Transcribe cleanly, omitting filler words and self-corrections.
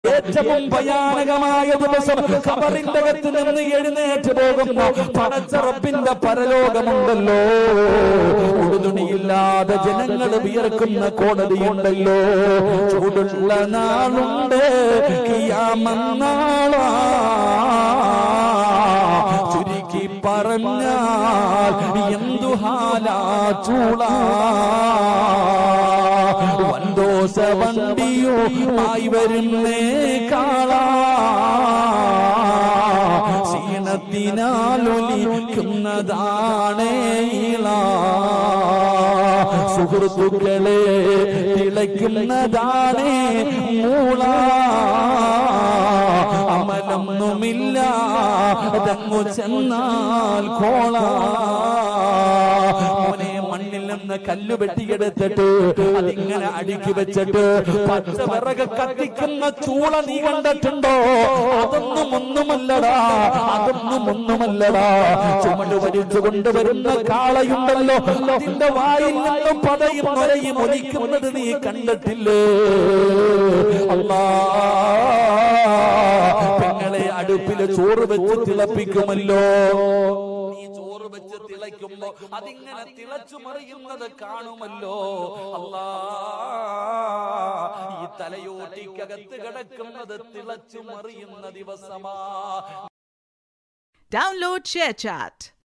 ഏറ്റവും ഭയാനകമായ ദിവസം ഖബറിന്റെ അകത്ത് നിന്ന് എഴുന്നേറ്റ് പോകുന്ന പടച്ച റബ്ബിന്റെ പരലോകമുണ്ടല്ലോ. ഉടുതുണിയില്ലാതെ ജനങ്ങൾ വിയർക്കുന്ന കോടതിയുണ്ടല്ലോ. ചൂടുള്ള നാളുണ്ട്, ഖിയാമത്ത് നാളാ. ചുരുക്കി പറഞ്ഞാൽ എന്തു ഹാലാ ചൂളാ. വൻദോസ വണ്ടിയുമായി വരുന്നേ കാളാ. ക്ഷീണത്തിനാലൊലിക്കുന്നതാണേ ഇളാ. സുഹൃത്തുക്കളെ തിളയ്ക്കുന്നതാണേ മൂള. അമലൊന്നുമില്ല തങ്ങു ചെന്നാൽ കോള. മണ്ണിൽ നിന്ന് കല്ല് വെട്ടിയെടുത്തിട്ട് അതിങ്ങനെ അടുക്കി വെച്ചിട്ട് പച്ചവിറക് കത്തിക്കുന്ന ചൂള നീ കണ്ടിട്ടുണ്ടോ? ഒന്നുമല്ലടാ. ചുമട് വലിച്ചു കൊണ്ടുവരുന്ന കാളയുണ്ടല്ലോ, അതിന്റെ വായിൽ നിന്നും പതയും നൊരയും ഒലിക്കുന്നത് നീ കണ്ടിട്ടില്ലേ? അല്ലാ, പെങ്ങളെ അടുപ്പില് ചോറ് വെച്ച് തിളപ്പിക്കുമല്ലോ. ചോറ് വെച്ച് തിളയ്ക്കുമ്പോ അതിങ്ങനെ തിളച്ചു മറിയുന്നത് കാണുമല്ലോ. അല്ലാ, ഈ തലയോട്ടിക്കകത്ത് കിടക്കുന്നത് തിളച്ചു മറിയുന്ന ദിവസമാ. Download ShareChat.